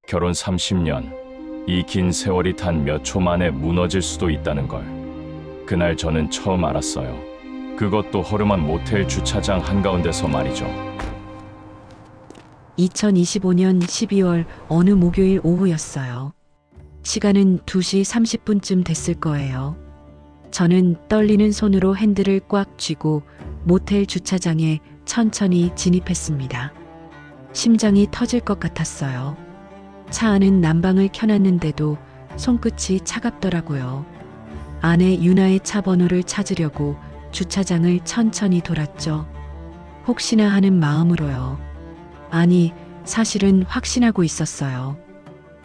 결혼 30년, 이 긴 세월이 단 몇 초 만에 무너질 수도 있다는 걸 그날 저는 처음 알았어요. 그것도 허름한 모텔 주차장 한가운데서 말이죠. 2025년 12월 어느 목요일 오후였어요. 시간은 2시 30분쯤 됐을 거예요. 저는 떨리는 손으로 핸들을 꽉 쥐고 모텔 주차장에 천천히 진입했습니다. 심장이 터질 것 같았어요. 차 안은 난방을 켜놨는데도 손끝이 차갑더라고요. 아내 유나의 차 번호를 찾으려고 주차장을 천천히 돌았죠. 혹시나 하는 마음으로요. 아니, 사실은 확신하고 있었어요.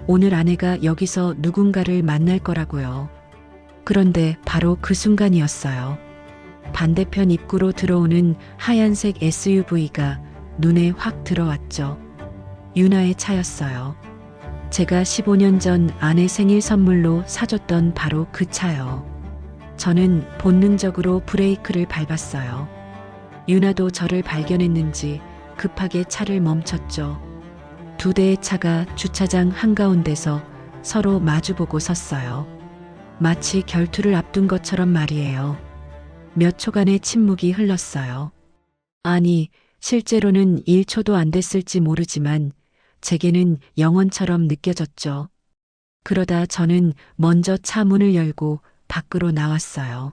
오늘 아내가 여기서 누군가를 만날 거라고요. 그런데 바로 그 순간이었어요. 반대편 입구로 들어오는 하얀색 SUV가 눈에 확 들어왔죠. 유나의 차였어요. 제가 15년 전 아내 생일 선물로 사줬던 바로 그 차요. 저는 본능적으로 브레이크를 밟았어요. 유나도 저를 발견했는지 급하게 차를 멈췄죠. 두 대의 차가 주차장 한가운데서 서로 마주보고 섰어요. 마치 결투를 앞둔 것처럼 말이에요. 몇 초간의 침묵이 흘렀어요. 아니, 실제로는 1초도 안 됐을지 모르지만 제게는 영원처럼 느껴졌죠. 그러다 저는 먼저 차 문을 열고 밖으로 나왔어요.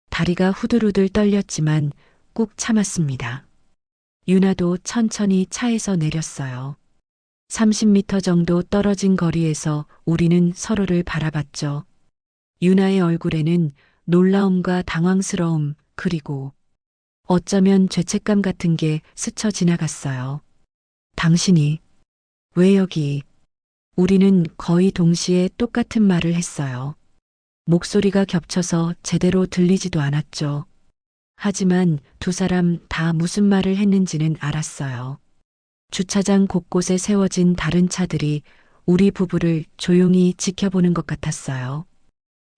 다리가 후들후들 떨렸지만 꾹 참았습니다. 유나도 천천히 차에서 내렸어요. 30m 정도 떨어진 거리에서 우리는 서로를 바라봤죠. 유나의 얼굴에는 놀라움과 당황스러움, 그리고 어쩌면 죄책감 같은 게 스쳐 지나갔어요. 당신이 왜 여기? 우리는 거의 동시에 똑같은 말을 했어요. 목소리가 겹쳐서 제대로 들리지도 않았죠. 하지만 두 사람 다 무슨 말을 했는지는 알았어요. 주차장 곳곳에 세워진 다른 차들이 우리 부부를 조용히 지켜보는 것 같았어요.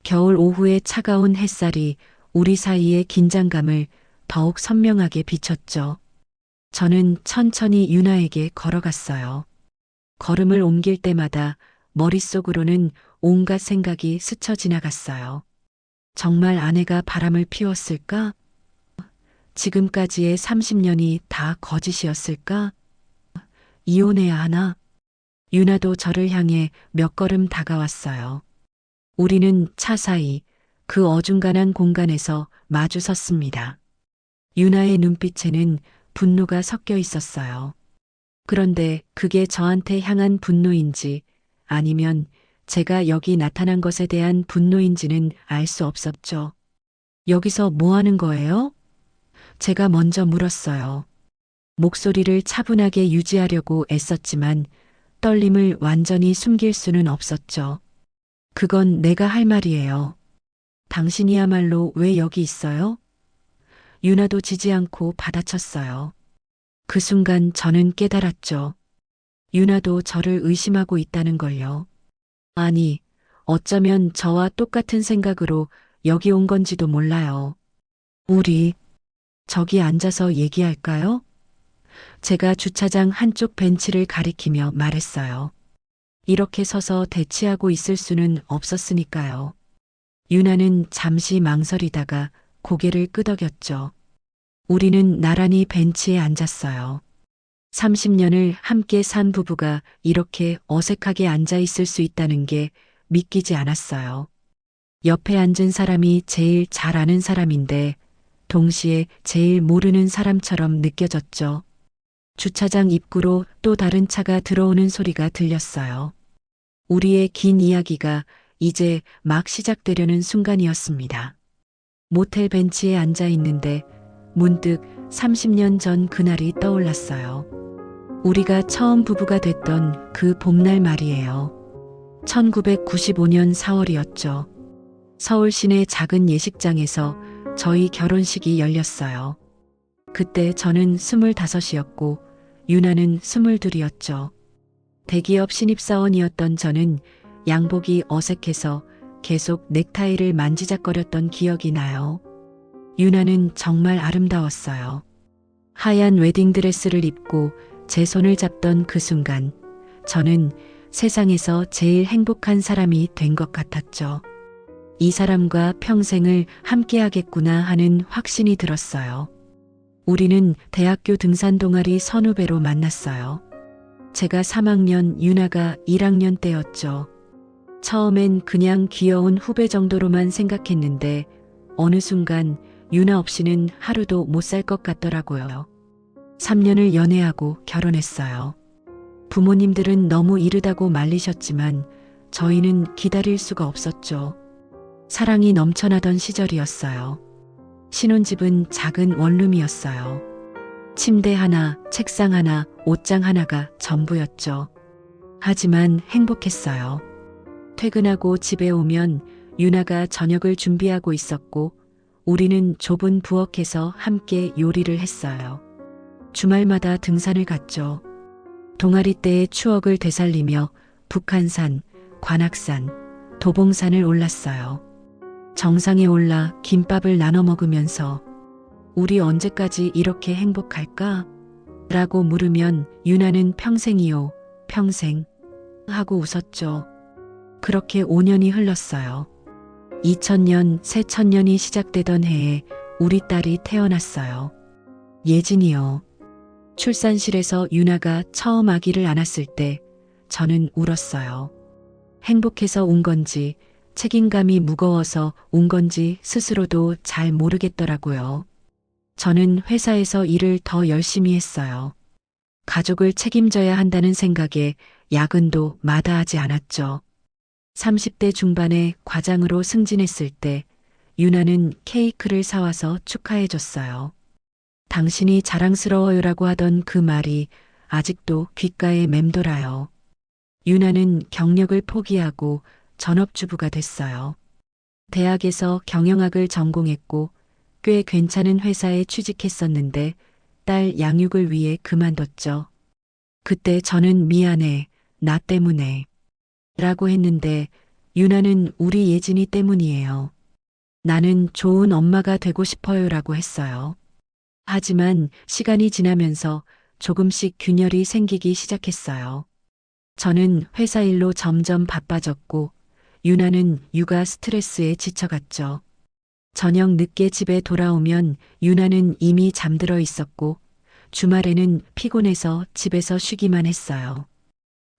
겨울 오후의 차가운 햇살이 우리 사이의 긴장감을 더욱 선명하게 비췄죠. 저는 천천히 유나에게 걸어갔어요. 걸음을 옮길 때마다 머릿속으로는 온갖 생각이 스쳐 지나갔어요. 정말 아내가 바람을 피웠을까? 지금까지의 30년이 다 거짓이었을까? 이혼해야 하나? 유나도 저를 향해 몇 걸음 다가왔어요. 우리는 차 사이 그 어중간한 공간에서 마주 섰습니다. 유나의 눈빛에는 분노가 섞여 있었어요. 그런데 그게 저한테 향한 분노인지 아니면 제가 여기 나타난 것에 대한 분노인지는 알 수 없었죠. 여기서 뭐 하는 거예요? 제가 먼저 물었어요. 목소리를 차분하게 유지하려고 애썼지만 떨림을 완전히 숨길 수는 없었죠. 그건 내가 할 말이에요. 당신이야말로 왜 여기 있어요? 유나도 지지 않고 받아쳤어요. 그 순간 저는 깨달았죠. 유나도 저를 의심하고 있다는 걸요. 아니, 어쩌면 저와 똑같은 생각으로 여기 온 건지도 몰라요. 우리 저기 앉아서 얘기할까요? 제가 주차장 한쪽 벤치를 가리키며 말했어요. 이렇게 서서 대치하고 있을 수는 없었으니까요. 유나는 잠시 망설이다가 고개를 끄덕였죠. 우리는 나란히 벤치에 앉았어요. 30년을 함께 산 부부가 이렇게 어색하게 앉아 있을 수 있다는 게 믿기지 않았어요. 옆에 앉은 사람이 제일 잘 아는 사람인데 동시에 제일 모르는 사람처럼 느껴졌죠. 주차장 입구로 또 다른 차가 들어오는 소리가 들렸어요. 우리의 긴 이야기가 이제 막 시작되려는 순간이었습니다. 모텔 벤치에 앉아 있는데 문득 30년 전 그날이 떠올랐어요. 우리가 처음 부부가 됐던 그 봄날 말이에요. 1995년 4월이었죠. 서울 시내 작은 예식장에서 저희 결혼식이 열렸어요. 그때 저는 25이었고 유나는 22이었죠. 대기업 신입사원이었던 저는 양복이 어색해서 계속 넥타이를 만지작거렸던 기억이 나요. 유나는 정말 아름다웠어요. 하얀 웨딩드레스를 입고 제 손을 잡던 그 순간 저는 세상에서 제일 행복한 사람이 된 것 같았죠. 이 사람과 평생을 함께하겠구나 하는 확신이 들었어요. 우리는 대학교 등산 동아리 선후배로 만났어요. 제가 3학년, 유나가 1학년 때였죠. 처음엔 그냥 귀여운 후배 정도로만 생각했는데 어느 순간 유나 없이는 하루도 못 살 것 같더라고요. 3년을 연애하고 결혼했어요. 부모님들은 너무 이르다고 말리셨지만 저희는 기다릴 수가 없었죠. 사랑이 넘쳐나던 시절이었어요. 신혼집은 작은 원룸이었어요. 침대 하나, 책상 하나, 옷장 하나가 전부였죠. 하지만 행복했어요. 퇴근하고 집에 오면 유나가 저녁을 준비하고 있었고 우리는 좁은 부엌에서 함께 요리를 했어요. 주말마다 등산을 갔죠. 동아리 때의 추억을 되살리며 북한산, 관악산, 도봉산을 올랐어요. 정상에 올라 김밥을 나눠 먹으면서 우리 언제까지 이렇게 행복할까? 라고 물으면 유나는 평생이요, 평생 하고 웃었죠. 그렇게 5년이 흘렀어요. 2000년 새 천년이 시작되던 해에 우리 딸이 태어났어요. 예진이요. 출산실에서 유나가 처음 아기를 안았을 때 저는 울었어요. 행복해서 운 건지 책임감이 무거워서 운 건지 스스로도 잘 모르겠더라고요. 저는 회사에서 일을 더 열심히 했어요. 가족을 책임져야 한다는 생각에 야근도 마다하지 않았죠. 30대 중반에 과장으로 승진했을 때 유나는 케이크를 사와서 축하해줬어요. 당신이 자랑스러워요라고 하던 그 말이 아직도 귓가에 맴돌아요. 유나는 경력을 포기하고 전업주부가 됐어요. 대학에서 경영학을 전공했고 꽤 괜찮은 회사에 취직했었는데 딸 양육을 위해 그만뒀죠. 그때 저는 미안해, 나 때문에 라고 했는데 유나는 우리 예진이 때문이에요. 나는 좋은 엄마가 되고 싶어요라고 했어요. 하지만 시간이 지나면서 조금씩 균열이 생기기 시작했어요. 저는 회사 일로 점점 바빠졌고 유나는 육아 스트레스에 지쳐갔죠. 저녁 늦게 집에 돌아오면 유나는 이미 잠들어 있었고 주말에는 피곤해서 집에서 쉬기만 했어요.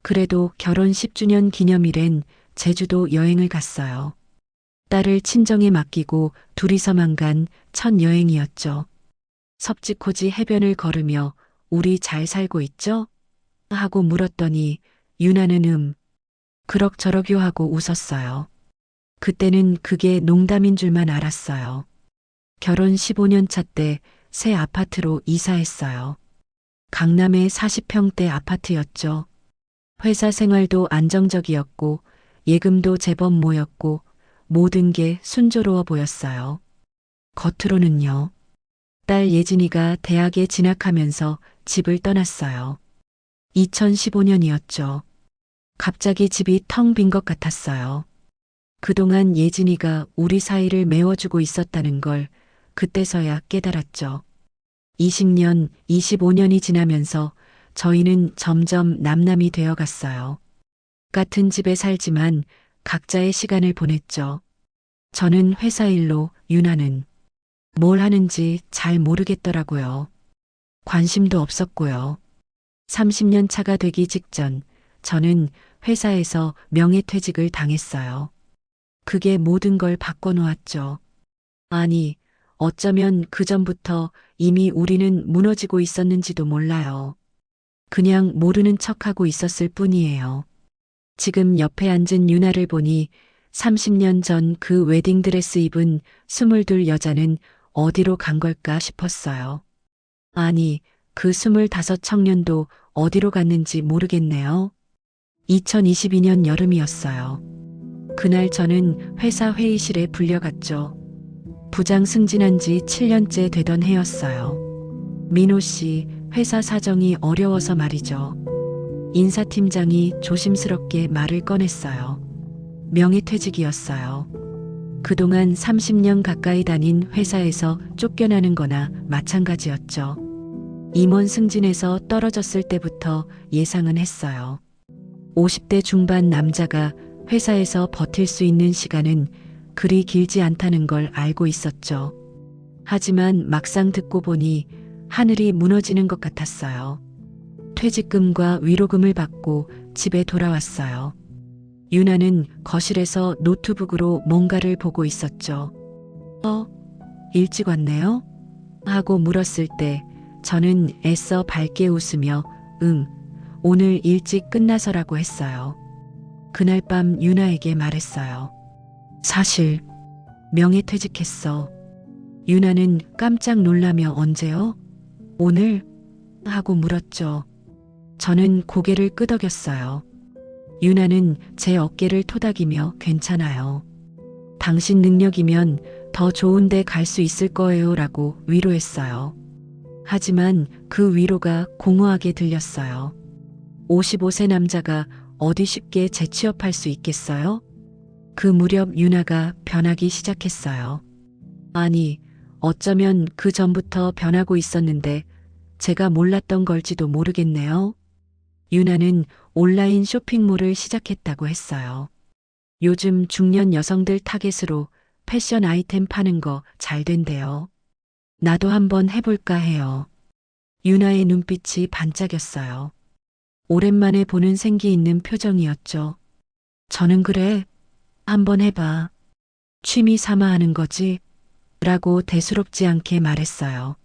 그래도 결혼 10주년 기념일엔 제주도 여행을 갔어요. 딸을 친정에 맡기고 둘이서만 간 첫 여행이었죠. 섭지코지 해변을 걸으며 우리 잘 살고 있죠? 하고 물었더니 유나는 그럭저럭요 하고 웃었어요. 그때는 그게 농담인 줄만 알았어요. 결혼 15년 차 때 새 아파트로 이사했어요. 강남의 40평대 아파트였죠. 회사 생활도 안정적이었고 예금도 제법 모였고 모든 게 순조로워 보였어요. 겉으로는요. 딸 예진이가 대학에 진학하면서 집을 떠났어요. 2015년이었죠. 갑자기 집이 텅 빈 것 같았어요. 그동안 예진이가 우리 사이를 메워주고 있었다는 걸 그때서야 깨달았죠. 20년, 25년이 지나면서 저희는 점점 남남이 되어 갔어요. 같은 집에 살지만 각자의 시간을 보냈죠. 저는 회사 일로, 유나는 뭘 하는지 잘 모르겠더라고요. 관심도 없었고요. 30년 차가 되기 직전 저는 회사에서 명예퇴직을 당했어요. 그게 모든 걸 바꿔놓았죠. 아니, 어쩌면 그전부터 이미 우리는 무너지고 있었는지도 몰라요. 그냥 모르는 척하고 있었을 뿐이에요. 지금 옆에 앉은 유나를 보니 30년 전 그 웨딩드레스 입은 22 여자는 어디로 간 걸까 싶었어요. 아니, 그 25 청년도 어디로 갔는지 모르겠네요. 2022년 여름이었어요. 그날 저는 회사 회의실에 불려갔죠. 부장 승진한 지 7년째 되던 해였어요. 민호 씨, 회사 사정이 어려워서 말이죠. 인사팀장이 조심스럽게 말을 꺼냈어요. 명예퇴직이었어요. 그동안 30년 가까이 다닌 회사에서 쫓겨나는 거나 마찬가지였죠. 임원 승진에서 떨어졌을 때부터 예상은 했어요. 50대 중반 남자가 회사에서 버틸 수 있는 시간은 그리 길지 않다는 걸 알고 있었죠. 하지만 막상 듣고 보니 하늘이 무너지는 것 같았어요. 퇴직금과 위로금을 받고 집에 돌아왔어요. 유나는 거실에서 노트북으로 뭔가를 보고 있었죠. 일찍 왔네요? 하고 물었을 때 저는 애써 밝게 웃으며 오늘 일찍 끝나서라고 했어요. 그날 밤 유나에게 말했어요. 사실 명예퇴직했어. 유나는 깜짝 놀라며 언제요? 오늘? 하고 물었죠. 저는 고개를 끄덕였어요. 유나는 제 어깨를 토닥이며 괜찮아요. 당신 능력이면 더 좋은 데 갈 수 있을 거예요 라고 위로했어요. 하지만 그 위로가 공허하게 들렸어요. 55세 남자가 어디 쉽게 재취업할 수 있겠어요? 그 무렵 유나가 변하기 시작했어요. 아니, 어쩌면 그 전부터 변하고 있었는데 제가 몰랐던 걸지도 모르겠네요. 유나는 온라인 쇼핑몰을 시작했다고 했어요. 요즘 중년 여성들 타겟으로 패션 아이템 파는 거 잘 된대요. 나도 한번 해볼까 해요. 유나의 눈빛이 반짝였어요. 오랜만에 보는 생기 있는 표정이었죠. 저는 그래, 한번 해봐. 취미 삼아 하는 거지? 라고 대수롭지 않게 말했어요.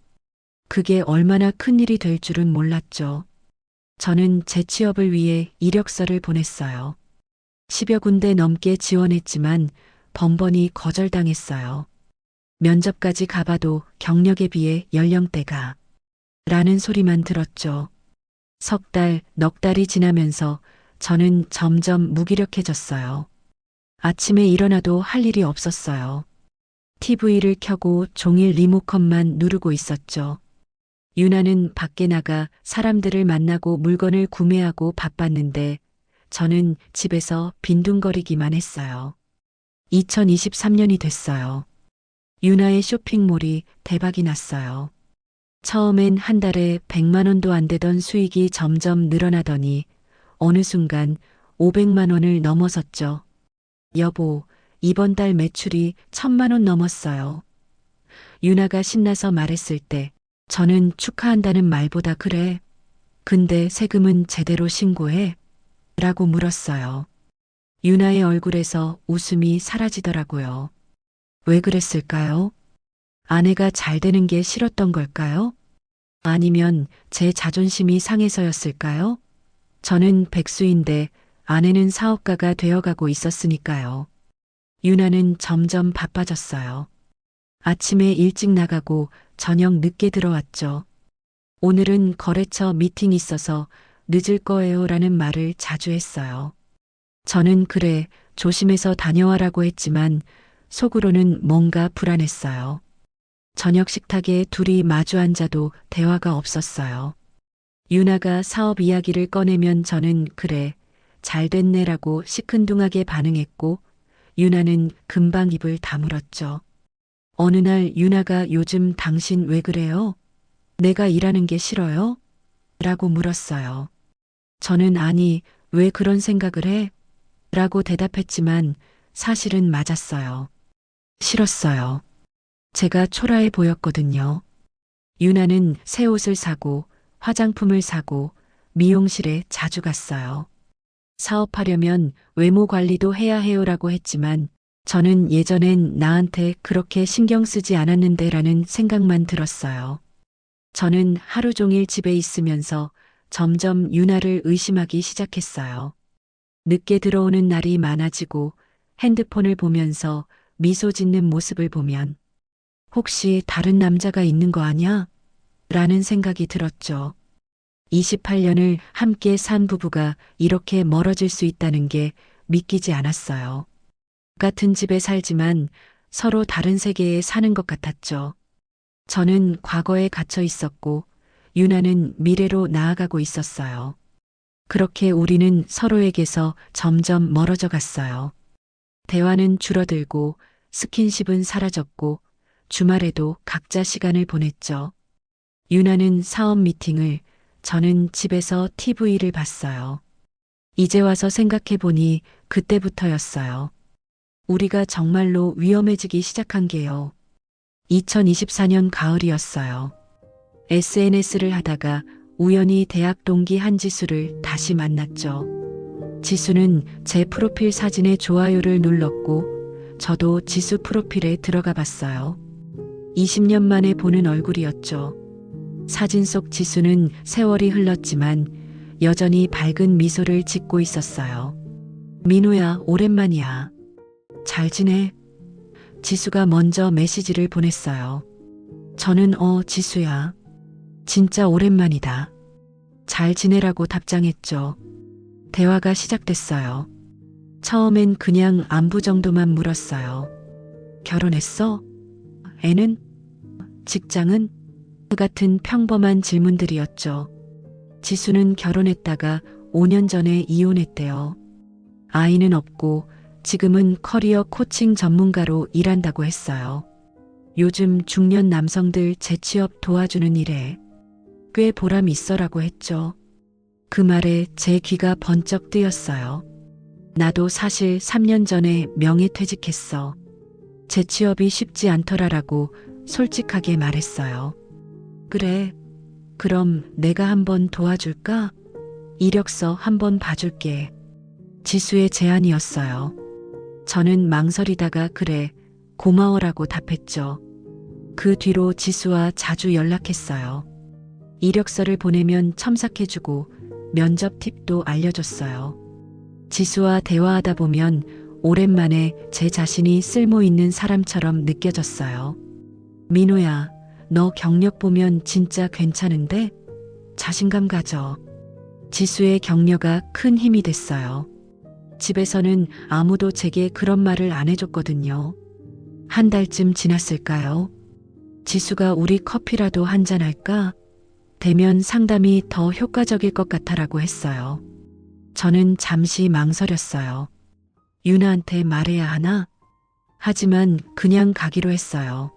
그게 얼마나 큰일이 될 줄은 몰랐죠. 저는 재취업을 위해 이력서를 보냈어요. 10여 군데 넘게 지원했지만 번번이 거절당했어요. 면접까지 가봐도 경력에 비해 연령대가 라는 소리만 들었죠. 석 달, 넉 달이 지나면서 저는 점점 무기력해졌어요. 아침에 일어나도 할 일이 없었어요. TV를 켜고 종일 리모컨만 누르고 있었죠. 유나는 밖에 나가 사람들을 만나고 물건을 구매하고 바빴는데 저는 집에서 빈둥거리기만 했어요. 2023년이 됐어요. 유나의 쇼핑몰이 대박이 났어요. 처음엔 한 달에 100만 원도 안 되던 수익이 점점 늘어나더니 어느 순간 500만 원을 넘어섰죠. 여보, 이번 달 매출이 1000만 원 넘었어요. 유나가 신나서 말했을 때 저는 축하한다는 말보다 그래. 근데 세금은 제대로 신고해? 라고 물었어요. 유나의 얼굴에서 웃음이 사라지더라고요. 왜 그랬을까요? 아내가 잘 되는 게 싫었던 걸까요? 아니면 제 자존심이 상해서였을까요? 저는 백수인데 아내는 사업가가 되어가고 있었으니까요. 유나는 점점 바빠졌어요. 아침에 일찍 나가고 저녁 늦게 들어왔죠. 오늘은 거래처 미팅이 있어서 늦을 거예요 라는 말을 자주 했어요. 저는 그래, 조심해서 다녀와라고 했지만 속으로는 뭔가 불안했어요. 저녁 식탁에 둘이 마주 앉아도 대화가 없었어요. 유나가 사업 이야기를 꺼내면 저는 그래, 잘 됐네라고 시큰둥하게 반응했고 유나는 금방 입을 다물었죠. 어느 날 유나가 요즘 당신 왜 그래요? 내가 일하는 게 싫어요? 라고 물었어요. 저는 아니, 왜 그런 생각을 해? 라고 대답했지만 사실은 맞았어요. 싫었어요. 제가 초라해 보였거든요. 유나는 새 옷을 사고 화장품을 사고 미용실에 자주 갔어요. 사업하려면 외모 관리도 해야 해요라고 했지만 저는 예전엔 나한테 그렇게 신경 쓰지 않았는데 라는 생각만 들었어요. 저는 하루 종일 집에 있으면서 점점 유나를 의심하기 시작했어요. 늦게 들어오는 날이 많아지고 핸드폰을 보면서 미소 짓는 모습을 보면 혹시 다른 남자가 있는 거 아냐? 라는 생각이 들었죠. 28년을 함께 산 부부가 이렇게 멀어질 수 있다는 게 믿기지 않았어요. 같은 집에 살지만 서로 다른 세계에 사는 것 같았죠. 저는 과거에 갇혀 있었고 유나는 미래로 나아가고 있었어요. 그렇게 우리는 서로에게서 점점 멀어져 갔어요. 대화는 줄어들고 스킨십은 사라졌고 주말에도 각자 시간을 보냈죠. 유나는 사업 미팅을, 저는 집에서 TV를 봤어요. 이제 와서 생각해보니 그때부터였어요. 우리가 정말로 위험해지기 시작한 게요. 2024년 가을이었어요. SNS를 하다가 우연히 대학 동기 한지수를 다시 만났죠. 지수는 제 프로필 사진에 좋아요를 눌렀고 저도 지수 프로필에 들어가 봤어요. 20년 만에 보는 얼굴이었죠. 사진 속 지수는 세월이 흘렀지만 여전히 밝은 미소를 짓고 있었어요. 민호야, 오랜만이야. 잘 지내? 지수가 먼저 메시지를 보냈어요. 저는 지수야. 진짜 오랜만이다. 잘 지내라고 답장했죠. 대화가 시작됐어요. 처음엔 그냥 안부 정도만 물었어요. 결혼했어? 애는? 직장은? 같은 평범한 질문들이었죠. 지수는 결혼했다가 5년 전에 이혼했대요. 아이는 없고 지금은 커리어 코칭 전문가로 일한다고 했어요. 요즘 중년 남성들 재취업 도와주는 일에 꽤 보람 있어라고 했죠. 그 말에 제 귀가 번쩍 뜨였어요. 나도 사실 3년 전에 명예퇴직했어. 재취업이 쉽지 않더라라고 솔직하게 말했어요. 그래, 그럼 내가 한번 도와줄까? 이력서 한번 봐줄게. 지수의 제안이었어요. 저는 망설이다가 그래, 고마워라고 답했죠. 그 뒤로 지수와 자주 연락했어요. 이력서를 보내면 첨삭해주고 면접 팁도 알려줬어요. 지수와 대화하다 보면 오랜만에 제 자신이 쓸모 있는 사람처럼 느껴졌어요. 민호야, 너 경력 보면 진짜 괜찮은데? 자신감 가져. 지수의 격려가 큰 힘이 됐어요. 집에서는 아무도 제게 그런 말을 안 해줬거든요. 한 달쯤 지났을까요? 지수가 우리 커피라도 한잔 할까? 대면 상담이 더 효과적일 것 같아라고 했어요. 저는 잠시 망설였어요. 유나한테 말해야 하나? 하지만 그냥 가기로 했어요.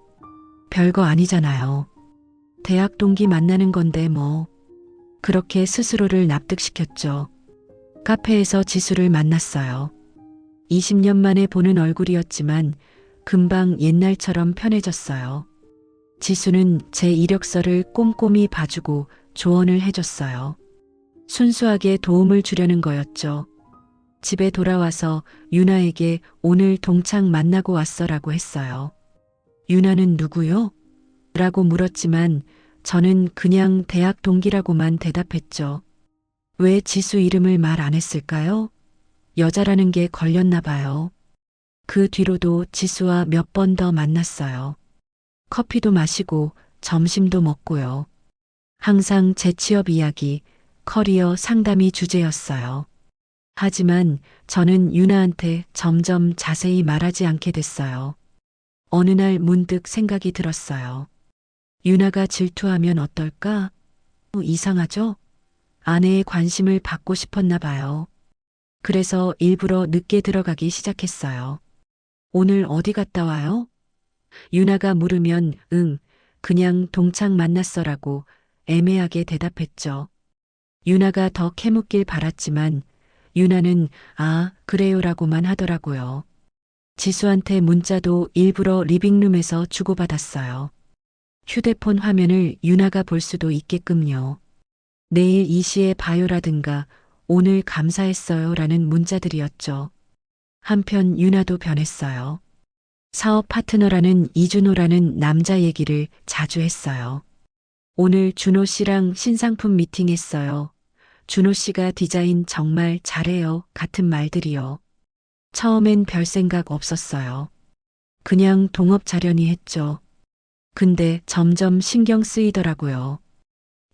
별거 아니잖아요. 대학 동기 만나는 건데 뭐. 그렇게 스스로를 납득시켰죠. 카페에서 지수를 만났어요. 20년 만에 보는 얼굴이었지만 금방 옛날처럼 편해졌어요. 지수는 제 이력서를 꼼꼼히 봐주고 조언을 해줬어요. 순수하게 도움을 주려는 거였죠. 집에 돌아와서 유나에게 오늘 동창 만나고 왔어라고 했어요. 유나는 누구요? 라고 물었지만 저는 그냥 대학 동기라고만 대답했죠. 왜 지수 이름을 말 안 했을까요? 여자라는 게 걸렸나 봐요. 그 뒤로도 지수와 몇 번 더 만났어요. 커피도 마시고 점심도 먹고요. 항상 재취업 이야기, 커리어 상담이 주제였어요. 하지만 저는 유나한테 점점 자세히 말하지 않게 됐어요. 어느 날 문득 생각이 들었어요. 유나가 질투하면 어떨까? 이상하죠? 아내의 관심을 받고 싶었나 봐요. 그래서 일부러 늦게 들어가기 시작했어요. 오늘 어디 갔다 와요? 유나가 물으면 그냥 동창 만났어라고 애매하게 대답했죠. 유나가 더 캐묻길 바랐지만 유나는 그래요라고만 하더라고요. 지수한테 문자도 일부러 리빙룸에서 주고받았어요. 휴대폰 화면을 유나가 볼 수도 있게끔요. 내일 이 시에 봐요라든가 오늘 감사했어요 라는 문자들이었죠. 한편 유나도 변했어요. 사업 파트너라는 이준호라는 남자 얘기를 자주 했어요. 오늘 준호 씨랑 신상품 미팅했어요. 준호 씨가 디자인 정말 잘해요. 같은 말들이요. 처음엔 별 생각 없었어요. 그냥 동업자려니 했죠. 근데 점점 신경 쓰이더라고요.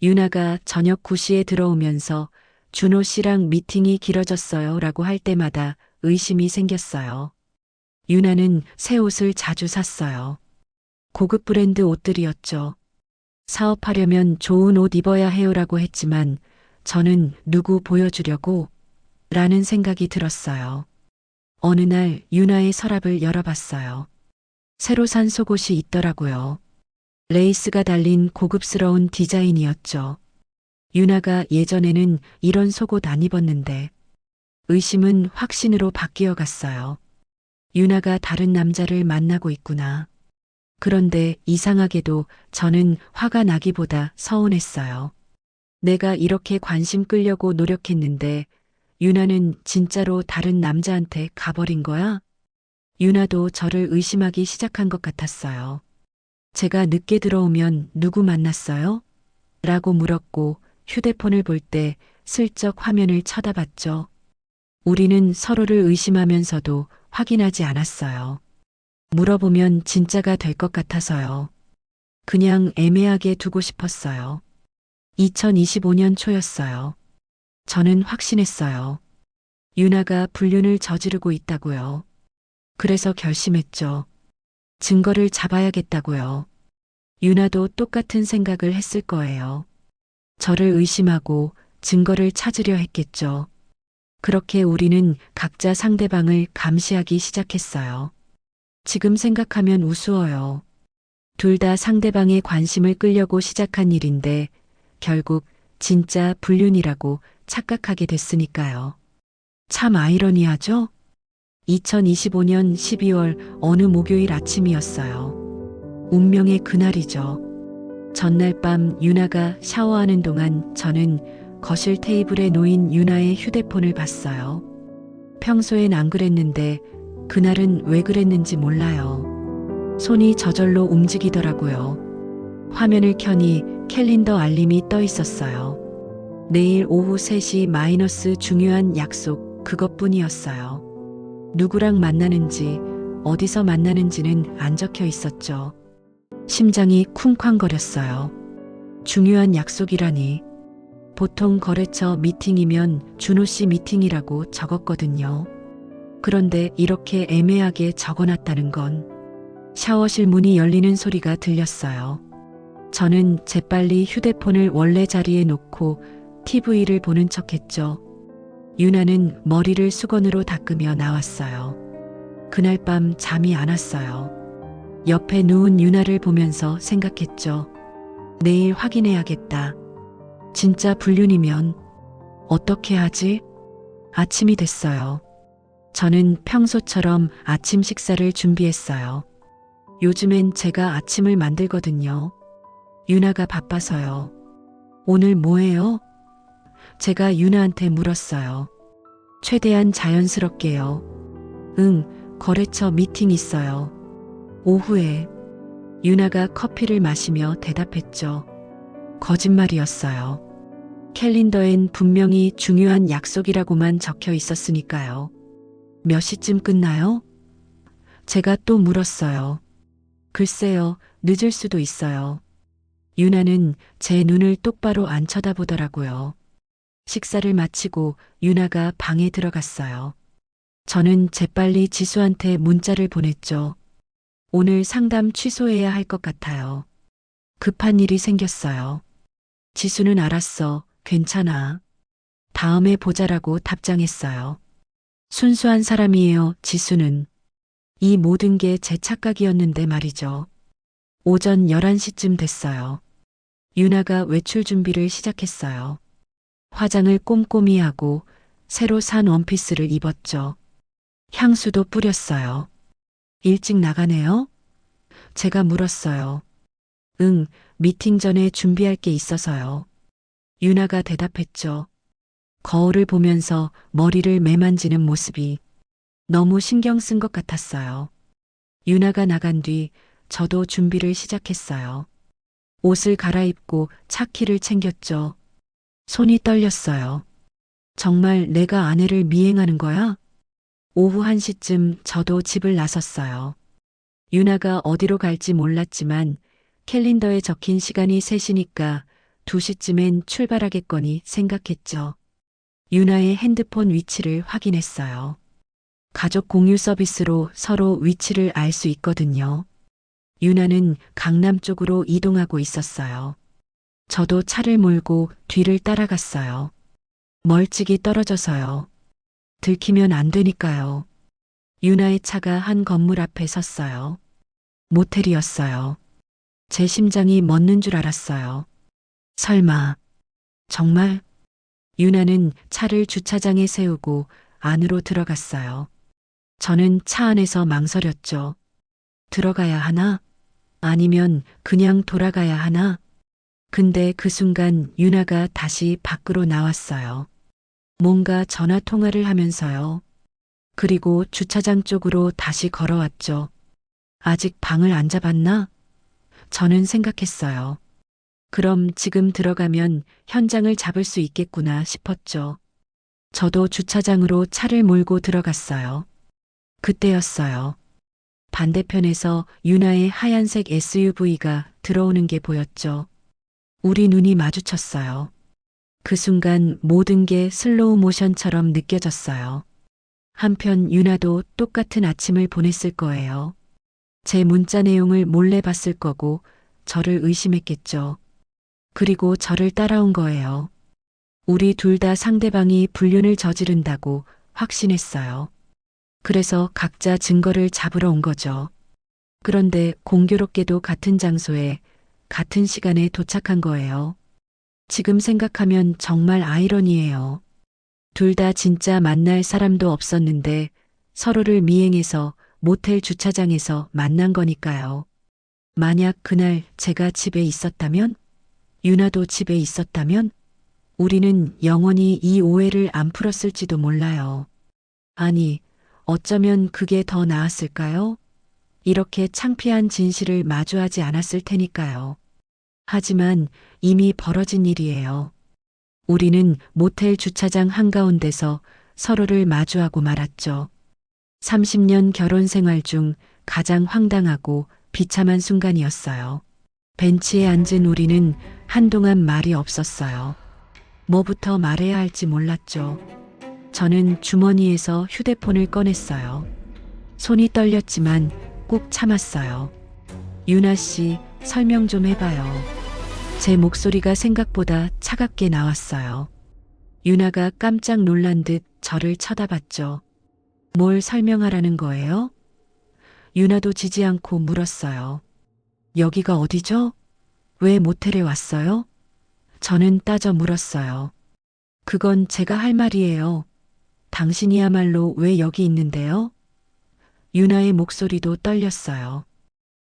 유나가 저녁 9시에 들어오면서 준호 씨랑 미팅이 길어졌어요 라고 할 때마다 의심이 생겼어요. 유나는 새 옷을 자주 샀어요. 고급 브랜드 옷들이었죠. 사업하려면 좋은 옷 입어야 해요라고 했지만 저는 누구 보여주려고? 라는 생각이 들었어요. 어느 날 유나의 서랍을 열어봤어요. 새로 산 속옷이 있더라고요. 레이스가 달린 고급스러운 디자인이었죠. 유나가 예전에는 이런 속옷 안 입었는데 의심은 확신으로 바뀌어 갔어요. 유나가 다른 남자를 만나고 있구나. 그런데 이상하게도 저는 화가 나기보다 서운했어요. 내가 이렇게 관심 끌려고 노력했는데 유나는 진짜로 다른 남자한테 가버린 거야? 유나도 저를 의심하기 시작한 것 같았어요. 제가 늦게 들어오면 누구 만났어요? 라고 물었고 휴대폰을 볼 때 슬쩍 화면을 쳐다봤죠. 우리는 서로를 의심하면서도 확인하지 않았어요. 물어보면 진짜가 될 것 같아서요. 그냥 애매하게 두고 싶었어요. 2025년 초였어요. 저는 확신했어요. 유나가 불륜을 저지르고 있다고요. 그래서 결심했죠. 증거를 잡아야겠다고요. 유나도 똑같은 생각을 했을 거예요. 저를 의심하고 증거를 찾으려 했겠죠. 그렇게 우리는 각자 상대방을 감시하기 시작했어요. 지금 생각하면 우스워요. 둘 다 상대방의 관심을 끌려고 시작한 일인데 결국 진짜 불륜이라고 착각하게 됐으니까요. 참 아이러니하죠? 2025년 12월 어느 목요일 아침이었어요. 운명의 그날이죠. 전날 밤 유나가 샤워하는 동안 저는 거실 테이블에 놓인 유나의 휴대폰을 봤어요. 평소엔 안 그랬는데 그날은 왜 그랬는지 몰라요. 손이 저절로 움직이더라고요. 화면을 켜니 캘린더 알림이 떠 있었어요. 내일 오후 3시 마이너스 중요한 약속 그것뿐이었어요. 누구랑 만나는지 어디서 만나는지는 안 적혀 있었죠. 심장이 쿵쾅거렸어요. 중요한 약속이라니. 보통 거래처 미팅이면 준호 씨 미팅이라고 적었거든요. 그런데 이렇게 애매하게 적어놨다는 건 샤워실 문이 열리는 소리가 들렸어요. 저는 재빨리 휴대폰을 원래 자리에 놓고 TV를 보는 척했죠. 유나는 머리를 수건으로 닦으며 나왔어요. 그날 밤 잠이 안 왔어요. 옆에 누운 유나를 보면서 생각했죠. 내일 확인해야겠다. 진짜 불륜이면 어떻게 하지? 아침이 됐어요. 저는 평소처럼 아침 식사를 준비했어요. 요즘엔 제가 아침을 만들거든요. 유나가 바빠서요. 오늘 뭐해요? 제가 유나한테 물었어요. 최대한 자연스럽게요. 응, 거래처 미팅 있어요. 오후에. 유나가 커피를 마시며 대답했죠. 거짓말이었어요. 캘린더엔 분명히 중요한 약속이라고만 적혀 있었으니까요. 몇 시쯤 끝나요? 제가 또 물었어요. 글쎄요, 늦을 수도 있어요. 유나는 제 눈을 똑바로 안 쳐다보더라고요. 식사를 마치고 유나가 방에 들어갔어요. 저는 재빨리 지수한테 문자를 보냈죠. 오늘 상담 취소해야 할 것 같아요. 급한 일이 생겼어요. 지수는 알았어, 괜찮아. 다음에 보자라고 답장했어요. 순수한 사람이에요, 지수는. 이 모든 게 제 착각이었는데 말이죠. 오전 11시쯤 됐어요. 유나가 외출 준비를 시작했어요. 화장을 꼼꼼히 하고 새로 산 원피스를 입었죠. 향수도 뿌렸어요. 일찍 나가네요? 제가 물었어요. 응, 미팅 전에 준비할 게 있어서요. 유나가 대답했죠. 거울을 보면서 머리를 매만지는 모습이 너무 신경 쓴 것 같았어요. 유나가 나간 뒤 저도 준비를 시작했어요. 옷을 갈아입고 차키를 챙겼죠. 손이 떨렸어요. 정말 내가 아내를 미행하는 거야? 오후 1시쯤 저도 집을 나섰어요. 유나가 어디로 갈지 몰랐지만 캘린더에 적힌 시간이 3시니까 2시쯤엔 출발하겠거니 생각했죠. 유나의 핸드폰 위치를 확인했어요. 가족 공유 서비스로 서로 위치를 알 수 있거든요. 유나는 강남 쪽으로 이동하고 있었어요. 저도 차를 몰고 뒤를 따라갔어요. 멀찍이 떨어져서요. 들키면 안 되니까요. 유나의 차가 한 건물 앞에 섰어요. 모텔이었어요. 제 심장이 멎는 줄 알았어요. 설마, 정말? 유나는 차를 주차장에 세우고 안으로 들어갔어요. 저는 차 안에서 망설였죠. 들어가야 하나? 아니면 그냥 돌아가야 하나? 근데 그 순간 유나가 다시 밖으로 나왔어요. 뭔가 전화 통화를 하면서요. 그리고 주차장 쪽으로 다시 걸어왔죠. 아직 방을 안 잡았나? 저는 생각했어요. 그럼 지금 들어가면 현장을 잡을 수 있겠구나 싶었죠. 저도 주차장으로 차를 몰고 들어갔어요. 그때였어요. 반대편에서 유나의 하얀색 SUV가 들어오는 게 보였죠. 우리 눈이 마주쳤어요. 그 순간 모든 게 슬로우 모션처럼 느껴졌어요. 한편 유나도 똑같은 아침을 보냈을 거예요. 제 문자 내용을 몰래 봤을 거고 저를 의심했겠죠. 그리고 저를 따라온 거예요. 우리 둘 다 상대방이 불륜을 저지른다고 확신했어요. 그래서 각자 증거를 잡으러 온 거죠. 그런데 공교롭게도 같은 장소에 같은 시간에 도착한 거예요. 지금 생각하면 정말 아이러니해요. 둘 다 진짜 만날 사람도 없었는데 서로를 미행해서 모텔 주차장에서 만난 거니까요. 만약 그날 제가 집에 있었다면? 유나도 집에 있었다면? 우리는 영원히 이 오해를 안 풀었을지도 몰라요. 아니, 어쩌면 그게 더 나았을까요? 이렇게 창피한 진실을 마주하지 않았을 테니까요. 하지만 이미 벌어진 일이에요. 우리는 모텔 주차장 한가운데서 서로를 마주하고 말았죠. 30년 결혼 생활 중 가장 황당하고 비참한 순간이었어요. 벤치에 앉은 우리는 한동안 말이 없었어요. 뭐부터 말해야 할지 몰랐죠. 저는 주머니에서 휴대폰을 꺼냈어요. 손이 떨렸지만 꼭 참았어요. 유나 씨, 설명 좀 해봐요. 제 목소리가 생각보다 차갑게 나왔어요. 유나가 깜짝 놀란 듯 저를 쳐다봤죠. 뭘 설명하라는 거예요? 유나도 지지 않고 물었어요. 여기가 어디죠? 왜 모텔에 왔어요? 저는 따져 물었어요. 그건 제가 할 말이에요. 당신이야말로 왜 여기 있는데요? 유나의 목소리도 떨렸어요.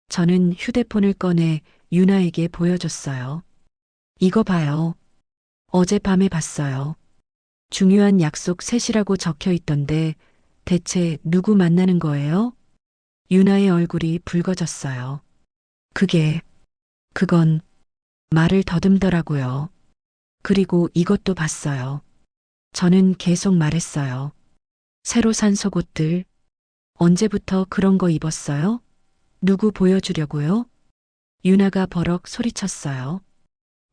저는 휴대폰을 꺼내 유나에게 보여줬어요. 이거 봐요. 어젯밤에 봤어요. 중요한 약속 3시라고 적혀 있던데 대체 누구 만나는 거예요? 유나의 얼굴이 붉어졌어요. 그건 말을 더듬더라고요. 그리고 이것도 봤어요. 저는 계속 말했어요. 새로 산 속옷들. 언제부터 그런 거 입었어요? 누구 보여주려고요? 유나가 버럭 소리쳤어요.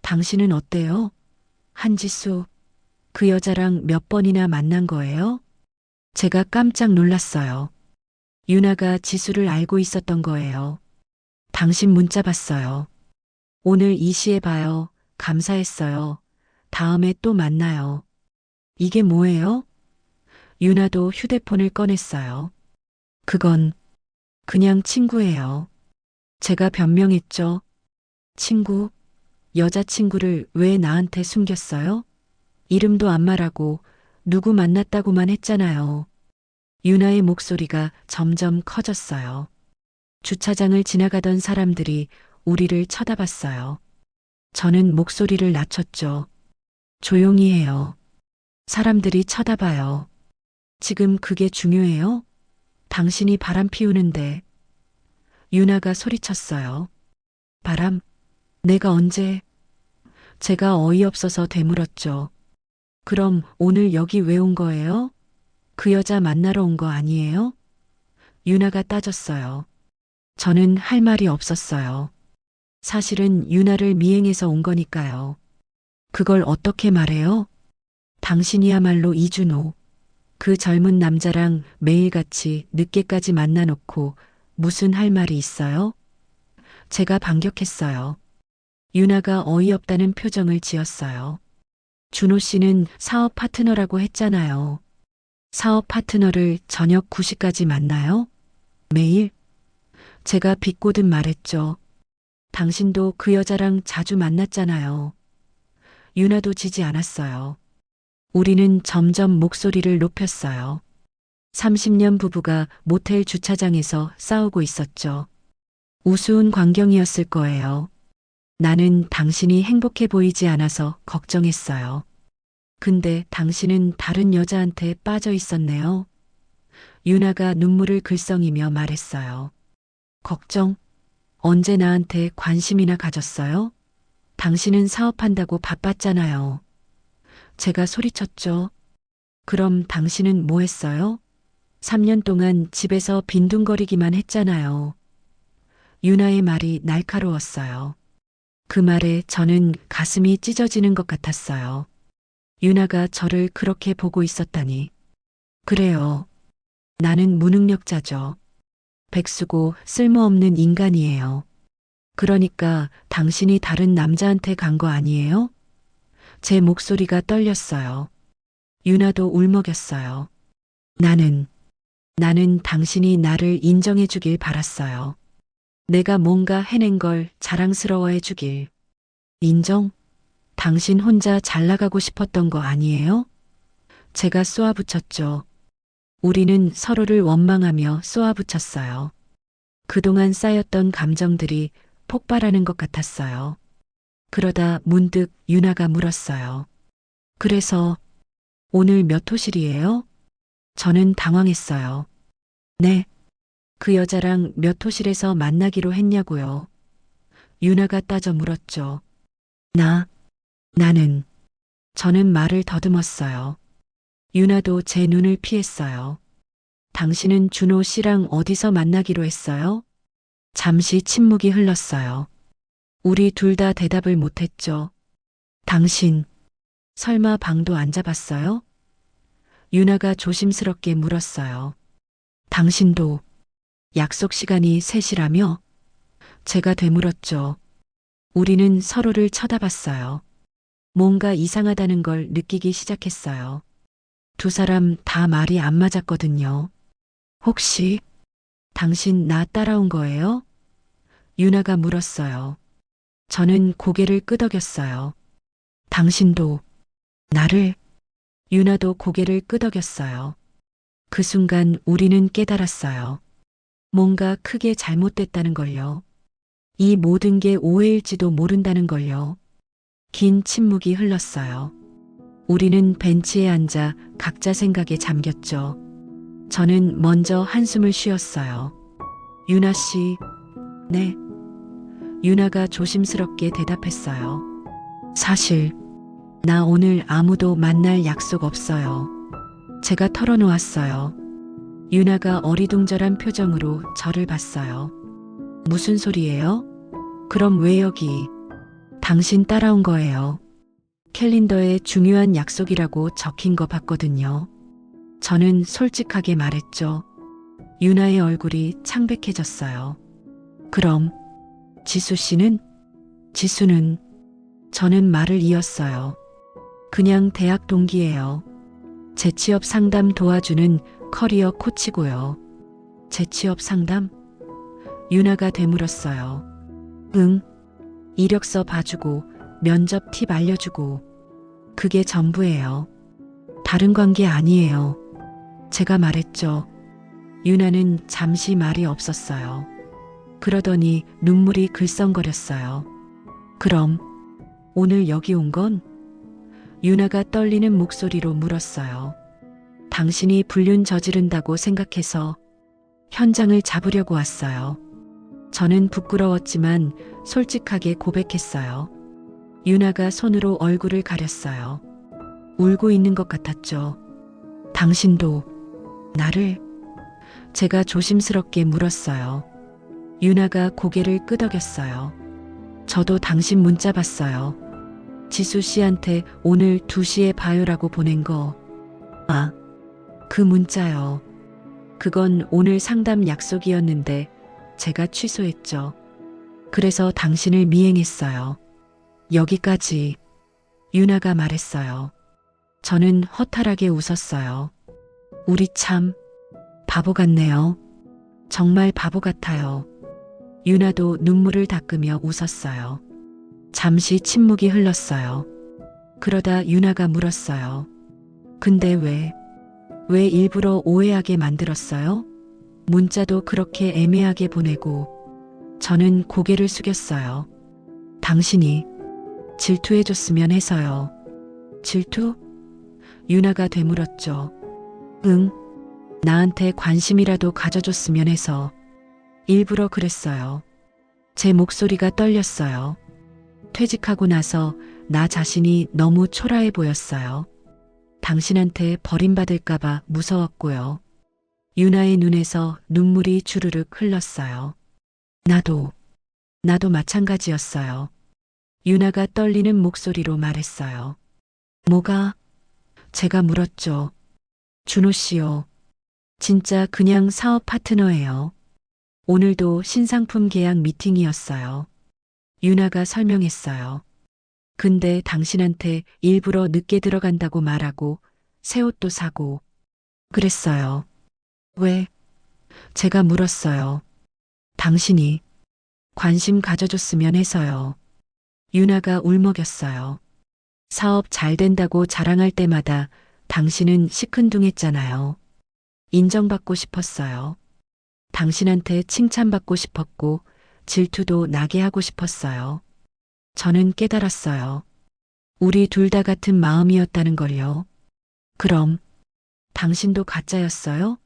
당신은 어때요? 한지수, 그 여자랑 몇 번이나 만난 거예요? 제가 깜짝 놀랐어요. 유나가 지수를 알고 있었던 거예요. 당신 문자 봤어요. 오늘 2시에 봐요. 감사했어요. 다음에 또 만나요. 이게 뭐예요? 유나도 휴대폰을 꺼냈어요. 그건 그냥 친구예요. 제가 변명했죠. 친구? 여자친구를 왜 나한테 숨겼어요? 이름도 안 말하고 누구 만났다고만 했잖아요. 유나의 목소리가 점점 커졌어요. 주차장을 지나가던 사람들이 우리를 쳐다봤어요. 저는 목소리를 낮췄죠. 조용히 해요. 사람들이 쳐다봐요. 지금 그게 중요해요? 당신이 바람 피우는데. 유나가 소리쳤어요. 바람? 내가 언제? 제가 어이없어서 되물었죠. 그럼 오늘 여기 왜 온 거예요? 그 여자 만나러 온 거 아니에요? 유나가 따졌어요. 저는 할 말이 없었어요. 사실은 유나를 미행해서 온 거니까요. 그걸 어떻게 말해요? 당신이야말로 이준호. 그 젊은 남자랑 매일같이 늦게까지 만나놓고 무슨 할 말이 있어요? 제가 반격했어요. 유나가 어이없다는 표정을 지었어요. 준호 씨는 사업 파트너라고 했잖아요. 사업 파트너를 저녁 9시까지 만나요? 매일? 제가 비꼬듯 말했죠. 당신도 그 여자랑 자주 만났잖아요. 유나도 지지 않았어요. 우리는 점점 목소리를 높였어요. 30년 부부가 모텔 주차장에서 싸우고 있었죠. 우스운 광경이었을 거예요. 나는 당신이 행복해 보이지 않아서 걱정했어요. 근데 당신은 다른 여자한테 빠져 있었네요. 유나가 눈물을 글썽이며 말했어요. 걱정? 언제 나한테 관심이나 가졌어요? 당신은 사업한다고 바빴잖아요. 제가 소리쳤죠. 그럼 당신은 뭐 했어요? 3년 동안 집에서 빈둥거리기만 했잖아요. 유나의 말이 날카로웠어요. 그 말에 저는 가슴이 찢어지는 것 같았어요. 유나가 저를 그렇게 보고 있었다니. 그래요. 나는 무능력자죠. 백수고 쓸모없는 인간이에요. 그러니까 당신이 다른 남자한테 간 거 아니에요? 제 목소리가 떨렸어요. 유나도 울먹였어요. 나는 당신이 나를 인정해 주길 바랐어요. 내가 뭔가 해낸 걸 자랑스러워해 주길. 인정? 당신 혼자 잘 나가고 싶었던 거 아니에요? 제가 쏘아붙였죠. 우리는 서로를 원망하며 쏘아붙였어요. 그동안 쌓였던 감정들이 폭발하는 것 같았어요. 그러다 문득 유나가 물었어요. 그래서 오늘 몇 호실이에요? 저는 당황했어요. 네. 그 여자랑 몇 호실에서 만나기로 했냐고요. 유나가 따져 물었죠. 저는 말을 더듬었어요. 유나도 제 눈을 피했어요. 당신은 준호 씨랑 어디서 만나기로 했어요? 잠시 침묵이 흘렀어요. 우리 둘 다 대답을 못했죠. 당신, 설마 방도 안 잡았어요? 유나가 조심스럽게 물었어요. 당신도 약속 시간이 3시라며? 제가 되물었죠. 우리는 서로를 쳐다봤어요. 뭔가 이상하다는 걸 느끼기 시작했어요. 두 사람 다 말이 안 맞았거든요. 혹시 당신 나 따라온 거예요? 유나가 물었어요. 저는 고개를 끄덕였어요. 당신도 나를? 유나도 고개를 끄덕였어요. 그 순간 우리는 깨달았어요. 뭔가 크게 잘못됐다는 걸요. 이 모든 게 오해일지도 모른다는 걸요. 긴 침묵이 흘렀어요. 우리는 벤치에 앉아 각자 생각에 잠겼죠. 저는 먼저 한숨을 쉬었어요. 유나 씨, 네. 유나가 조심스럽게 대답했어요. 사실, 나 오늘 아무도 만날 약속 없어요. 제가 털어놓았어요. 유나가 어리둥절한 표정으로 저를 봤어요. 무슨 소리예요? 그럼 왜 여기? 당신 따라온 거예요. 캘린더에 중요한 약속이라고 적힌 거 봤거든요. 저는 솔직하게 말했죠. 유나의 얼굴이 창백해졌어요. 그럼 지수 씨는? 지수는 저는 말을 이었어요. 그냥 대학 동기예요. 재취업 상담 도와주는 커리어 코치고요. 재취업 상담? 유나가 되물었어요. 응. 이력서 봐주고 면접 팁 알려주고 그게 전부예요. 다른 관계 아니에요. 제가 말했죠. 유나는 잠시 말이 없었어요. 그러더니 눈물이 글썽거렸어요. 그럼 오늘 여기 온 건? 유나가 떨리는 목소리로 물었어요. 당신이 불륜 저지른다고 생각해서 현장을 잡으려고 왔어요. 저는 부끄러웠지만 솔직하게 고백했어요. 유나가 손으로 얼굴을 가렸어요. 울고 있는 것 같았죠. 당신도 나를? 제가 조심스럽게 물었어요. 유나가 고개를 끄덕였어요. 저도 당신 문자 봤어요. 지수 씨한테 오늘 2시에 봐요라고 보낸 거. 아, 그 문자요. 그건 오늘 상담 약속이었는데 제가 취소했죠. 그래서 당신을 미행했어요. 여기까지. 유나가 말했어요. 저는 허탈하게 웃었어요. 우리 참 바보 같네요. 정말 바보 같아요. 유나도 눈물을 닦으며 웃었어요. 잠시 침묵이 흘렀어요. 그러다 유나가 물었어요. 근데 왜 일부러 오해하게 만들었어요? 문자도 그렇게 애매하게 보내고 저는 고개를 숙였어요. 당신이 질투해줬으면 해서요. 질투? 유나가 되물었죠. 응, 나한테 관심이라도 가져줬으면 해서 일부러 그랬어요. 제 목소리가 떨렸어요. 퇴직하고 나서 나 자신이 너무 초라해 보였어요. 당신한테 버림받을까봐 무서웠고요. 유나의 눈에서 눈물이 주르륵 흘렀어요. 나도 마찬가지였어요. 유나가 떨리는 목소리로 말했어요. 뭐가? 제가 물었죠. 준호 씨요. 진짜 그냥 사업 파트너예요. 오늘도 신상품 계약 미팅이었어요. 유나가 설명했어요. 근데 당신한테 일부러 늦게 들어간다고 말하고 새 옷도 사고 그랬어요. 왜? 제가 물었어요. 당신이 관심 가져줬으면 해서요. 유나가 울먹였어요. 사업 잘 된다고 자랑할 때마다 당신은 시큰둥했잖아요. 인정받고 싶었어요. 당신한테 칭찬받고 싶었고 질투도 나게 하고 싶었어요. 저는 깨달았어요. 우리 둘 다 같은 마음이었다는 걸요. 그럼 당신도 가짜였어요?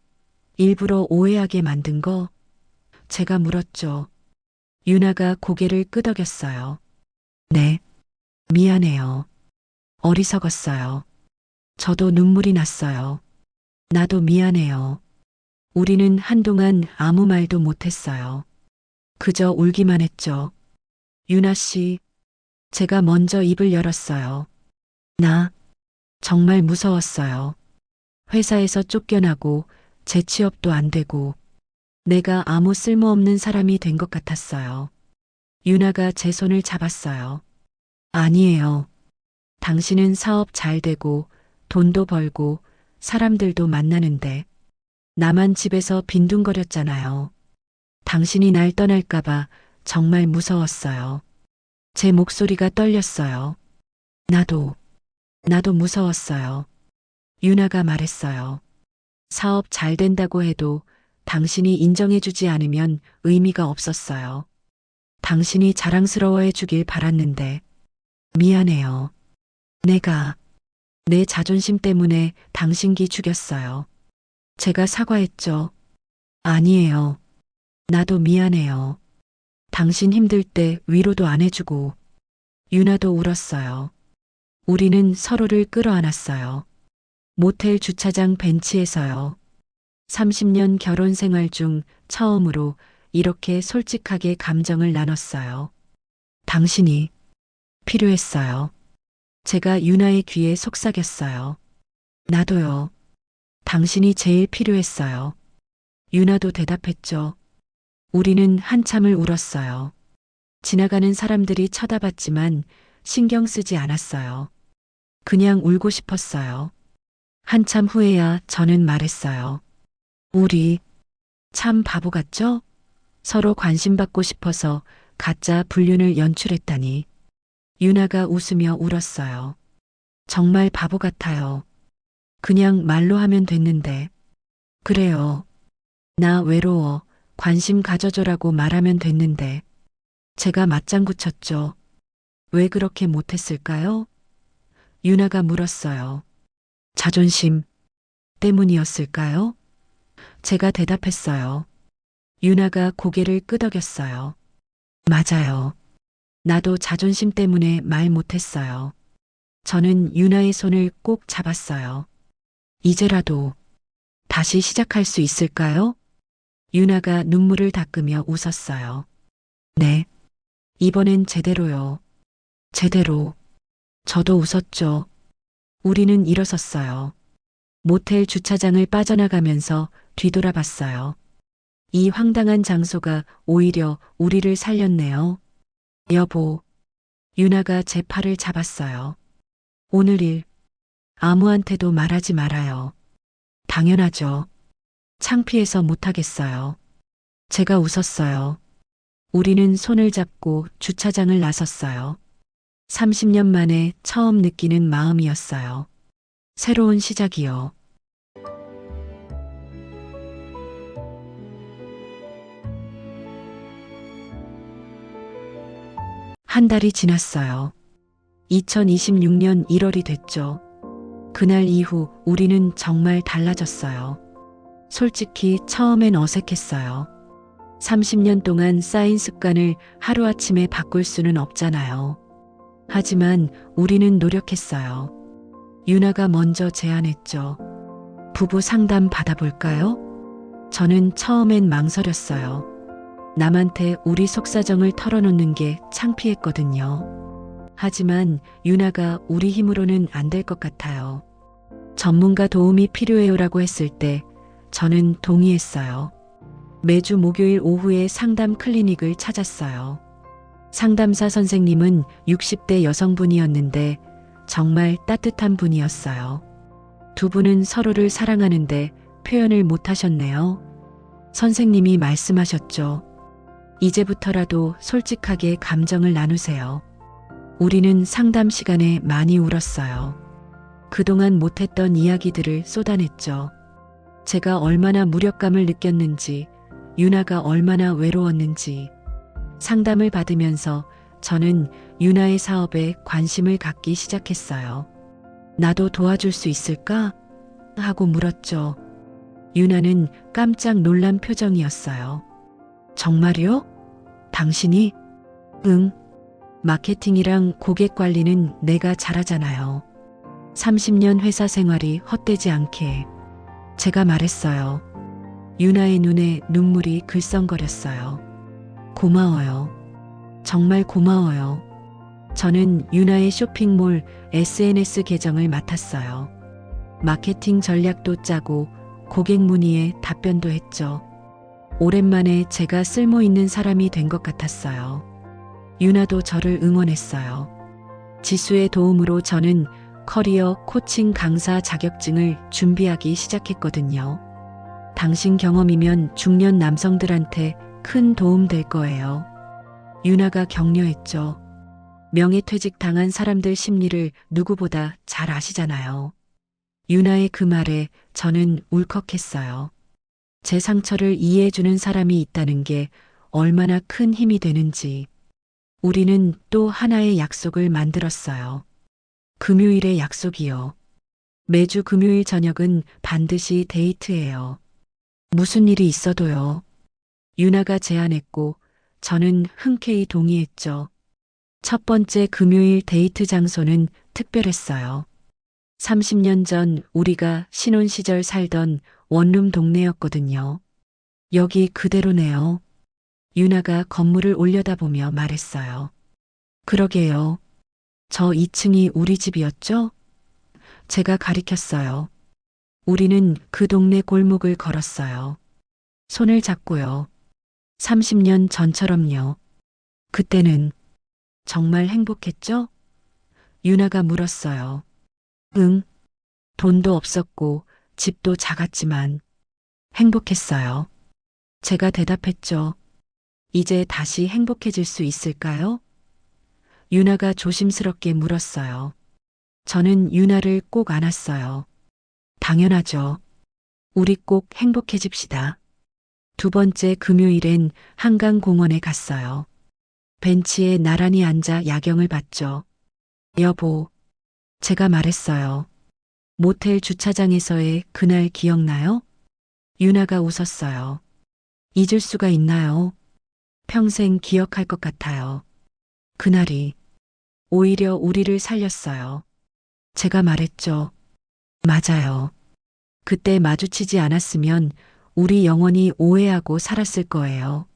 일부러 오해하게 만든 거? 제가 물었죠. 유나가 고개를 끄덕였어요. 네, 미안해요. 어리석었어요. 저도 눈물이 났어요. 나도 미안해요. 우리는 한동안 아무 말도 못했어요. 그저 울기만 했죠. 유나 씨, 제가 먼저 입을 열었어요. 나 정말 무서웠어요. 회사에서 쫓겨나고 재 취업도 안 되고 내가 아무 쓸모없는 사람이 된 것 같았어요. 유나가 제 손을 잡았어요. 아니에요. 당신은 사업 잘 되고 돈도 벌고 사람들도 만나는데 나만 집에서 빈둥거렸잖아요. 당신이 날 떠날까봐 정말 무서웠어요. 제 목소리가 떨렸어요. 나도 무서웠어요. 유나가 말했어요. 사업 잘 된다고 해도 당신이 인정해주지 않으면 의미가 없었어요. 당신이 자랑스러워해 주길 바랐는데 미안해요. 내가 내 자존심 때문에 당신 기 죽였어요. 제가 사과했죠. 아니에요. 나도 미안해요. 당신 힘들 때 위로도 안 해주고 유나도 울었어요. 우리는 서로를 끌어안았어요. 모텔 주차장 벤치에서요. 30년 결혼 생활 중 처음으로 이렇게 솔직하게 감정을 나눴어요. 당신이 필요했어요. 제가 유나의 귀에 속삭였어요. 나도요. 당신이 제일 필요했어요. 유나도 대답했죠. 우리는 한참을 울었어요. 지나가는 사람들이 쳐다봤지만 신경 쓰지 않았어요. 그냥 울고 싶었어요. 한참 후에야 저는 말했어요. 우리 참 바보 같죠? 서로 관심받고 싶어서 가짜 불륜을 연출했다니. 유나가 웃으며 울었어요. 정말 바보 같아요. 그냥 말로 하면 됐는데. 그래요. 나 외로워. 관심 가져줘라고 말하면 됐는데. 제가 맞장구 쳤죠. 왜 그렇게 못했을까요? 유나가 물었어요. 자존심 때문이었을까요? 제가 대답했어요. 유나가 고개를 끄덕였어요. 맞아요. 나도 자존심 때문에 말 못했어요. 저는 유나의 손을 꼭 잡았어요. 이제라도 다시 시작할 수 있을까요? 유나가 눈물을 닦으며 웃었어요. 네. 이번엔 제대로요. 제대로. 저도 웃었죠. 우리는 일어섰어요. 모텔 주차장을 빠져나가면서 뒤돌아봤어요. 이 황당한 장소가 오히려 우리를 살렸네요. 여보. 유나가 제 팔을 잡았어요. 오늘 일 아무한테도 말하지 말아요. 당연하죠. 창피해서 못하겠어요. 제가 웃었어요. 우리는 손을 잡고 주차장을 나섰어요. 30년 만에 처음 느끼는 마음이었어요. 새로운 시작이요. 한 달이 지났어요. 2026년 1월이 됐죠. 그날 이후 우리는 정말 달라졌어요. 솔직히 처음엔 어색했어요. 30년 동안 쌓인 습관을 하루아침에 바꿀 수는 없잖아요. 하지만 우리는 노력했어요. 유나가 먼저 제안했죠. 부부 상담 받아볼까요? 저는 처음엔 망설였어요. 남한테 우리 속사정을 털어놓는 게 창피했거든요. 하지만 유나가 우리 힘으로는 안 될 것 같아요. 전문가 도움이 필요해요라고 했을 때 저는 동의했어요. 매주 목요일 오후에 상담 클리닉을 찾았어요. 상담사 선생님은 60대 여성분이었는데 정말 따뜻한 분이었어요. 두 분은 서로를 사랑하는데 표현을 못 하셨네요. 선생님이 말씀하셨죠. 이제부터라도 솔직하게 감정을 나누세요. 우리는 상담 시간에 많이 울었어요. 그동안 못했던 이야기들을 쏟아냈죠. 제가 얼마나 무력감을 느꼈는지, 유나가 얼마나 외로웠는지. 상담을 받으면서 저는 유나의 사업에 관심을 갖기 시작했어요. 나도 도와줄 수 있을까? 하고 물었죠. 유나는 깜짝 놀란 표정이었어요. 정말요? 당신이? 응. 마케팅이랑 고객 관리는 내가 잘하잖아요. 30년 회사 생활이 헛되지 않게. 제가 말했어요. 유나의 눈에 눈물이 글썽거렸어요. 고마워요. 정말 고마워요. 저는 유나의 쇼핑몰 SNS 계정을 맡았어요. 마케팅 전략도 짜고 고객 문의에 답변도 했죠. 오랜만에 제가 쓸모 있는 사람이 된 것 같았어요. 유나도 저를 응원했어요. 지수의 도움으로 저는 커리어 코칭 강사 자격증을 준비하기 시작했거든요. 당신 경험이면 중년 남성들한테 큰 도움 될 거예요. 유나가 격려했죠. 명예퇴직 당한 사람들 심리를 누구보다 잘 아시잖아요. 유나의 그 말에 저는 울컥했어요. 제 상처를 이해해주는 사람이 있다는 게 얼마나 큰 힘이 되는지. 우리는 또 하나의 약속을 만들었어요. 금요일의 약속이요. 매주 금요일 저녁은 반드시 데이트예요. 무슨 일이 있어도요. 유나가 제안했고 저는 흔쾌히 동의했죠. 첫 번째 금요일 데이트 장소는 특별했어요. 30년 전 우리가 신혼 시절 살던 원룸 동네였거든요. 여기 그대로네요. 유나가 건물을 올려다보며 말했어요. 그러게요. 저 2층이 우리 집이었죠? 제가 가리켰어요. 우리는 그 동네 골목을 걸었어요. 손을 잡고요. 30년 전처럼요. 그때는 정말 행복했죠? 유나가 물었어요. 응. 돈도 없었고 집도 작았지만 행복했어요. 제가 대답했죠. 이제 다시 행복해질 수 있을까요? 유나가 조심스럽게 물었어요. 저는 유나를 꼭 안았어요. 당연하죠. 우리 꼭 행복해집시다. 두 번째 금요일엔 한강공원에 갔어요. 벤치에 나란히 앉아 야경을 봤죠. 여보, 제가 말했어요. 모텔 주차장에서의 그날 기억나요? 유나가 웃었어요. 잊을 수가 있나요? 평생 기억할 것 같아요. 그날이 오히려 우리를 살렸어요. 제가 말했죠. 맞아요. 그때 마주치지 않았으면 우리 영원히 오해하고 살았을 거예요.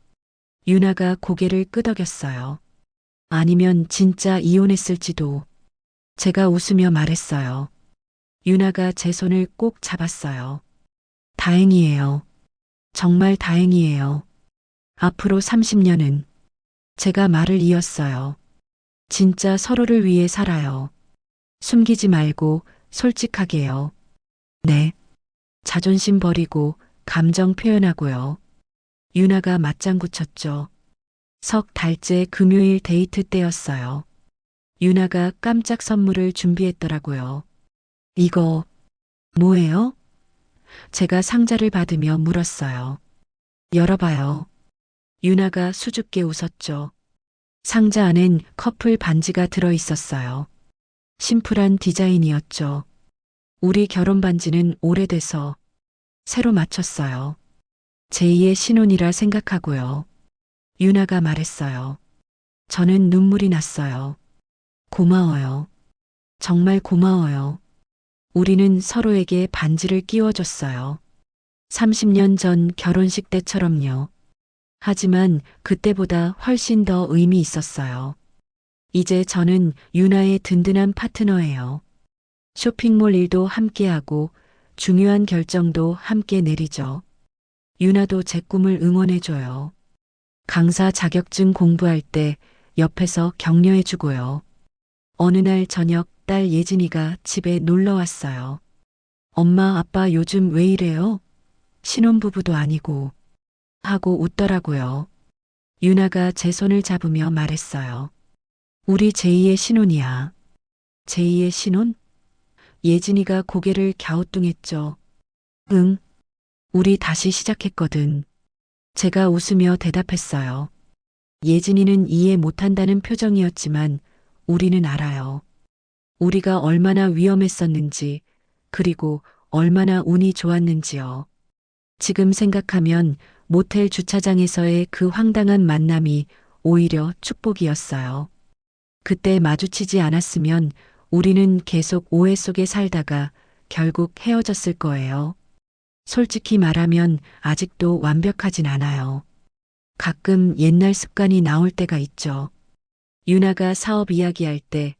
유나가 고개를 끄덕였어요. 아니면 진짜 이혼했을지도. 제가 웃으며 말했어요. 유나가 제 손을 꼭 잡았어요. 다행이에요. 정말 다행이에요. 앞으로 30년은 제가 말을 이었어요. 진짜 서로를 위해 살아요. 숨기지 말고 솔직하게요. 네. 자존심 버리고 감정 표현하고요. 유나가 맞장구 쳤죠. 석 달째 금요일 데이트 때였어요. 유나가 깜짝 선물을 준비했더라고요. 이거 뭐예요? 제가 상자를 받으며 물었어요. 열어봐요. 유나가 수줍게 웃었죠. 상자 안엔 커플 반지가 들어 있었어요. 심플한 디자인이었죠. 우리 결혼 반지는 오래돼서 새로 맞췄어요. 제2의 신혼이라 생각하고요. 유나가 말했어요. 저는 눈물이 났어요. 고마워요. 정말 고마워요. 우리는 서로에게 반지를 끼워줬어요. 30년 전 결혼식 때처럼요. 하지만 그때보다 훨씬 더 의미 있었어요. 이제 저는 유나의 든든한 파트너예요. 쇼핑몰 일도 함께하고 중요한 결정도 함께 내리죠. 유나도 제 꿈을 응원해줘요. 강사 자격증 공부할 때 옆에서 격려해주고요. 어느 날 저녁 딸 예진이가 집에 놀러 왔어요. 엄마, 아빠 요즘 왜 이래요? 신혼부부도 아니고 하고 웃더라고요. 유나가 제 손을 잡으며 말했어요. 우리 제2의 신혼이야. 제2의 신혼? 예진이가 고개를 갸우뚱했죠. 응. 우리 다시 시작했거든. 제가 웃으며 대답했어요. 예진이는 이해 못한다는 표정이었지만 우리는 알아요. 우리가 얼마나 위험했었는지, 그리고 얼마나 운이 좋았는지요. 지금 생각하면 모텔 주차장에서의 그 황당한 만남이 오히려 축복이었어요. 그때 마주치지 않았으면 우리는 계속 오해 속에 살다가 결국 헤어졌을 거예요. 솔직히 말하면 아직도 완벽하진 않아요. 가끔 옛날 습관이 나올 때가 있죠. 유나가 사업 이야기할 때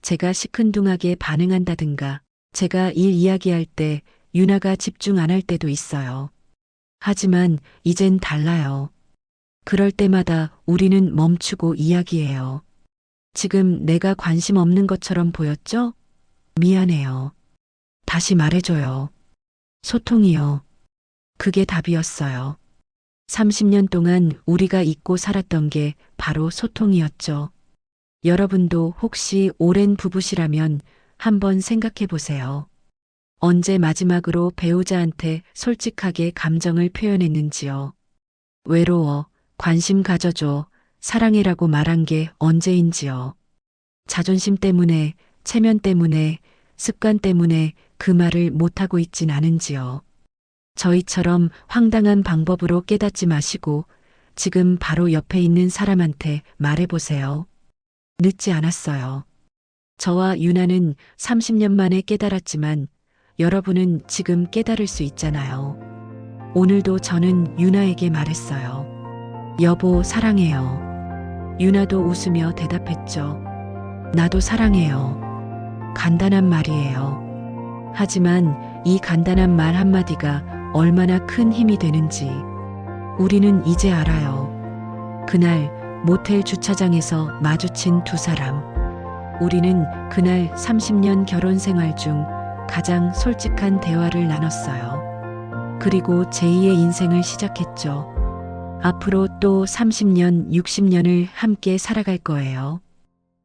제가 시큰둥하게 반응한다든가, 제가 일 이야기할 때 유나가 집중 안 할 때도 있어요. 하지만 이젠 달라요. 그럴 때마다 우리는 멈추고 이야기해요. 지금 내가 관심 없는 것처럼 보였죠? 미안해요. 다시 말해줘요. 소통이요. 그게 답이었어요. 30년 동안 우리가 잊고 살았던 게 바로 소통이었죠. 여러분도 혹시 오랜 부부시라면 한번 생각해 보세요. 언제 마지막으로 배우자한테 솔직하게 감정을 표현했는지요. 외로워, 관심 가져줘, 사랑해라고 말한 게 언제인지요. 자존심 때문에, 체면 때문에, 습관 때문에 그 말을 못하고 있진 않은지요. 저희처럼 황당한 방법으로 깨닫지 마시고 지금 바로 옆에 있는 사람한테 말해보세요. 늦지 않았어요. 저와 유나는 30년 만에 깨달았지만 여러분은 지금 깨달을 수 있잖아요. 오늘도 저는 유나에게 말했어요. 여보, 사랑해요. 유나도 웃으며 대답했죠. 나도 사랑해요. 간단한 말이에요. 하지만 이 간단한 말 한마디가 얼마나 큰 힘이 되는지 우리는 이제 알아요. 그날 모텔 주차장에서 마주친 두 사람. 우리는 그날 30년 결혼 생활 중 가장 솔직한 대화를 나눴어요. 그리고 제2의 인생을 시작했죠. 앞으로 또 30년, 60년을 함께 살아갈 거예요.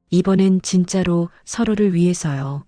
이번엔 진짜로 서로를 위해서요.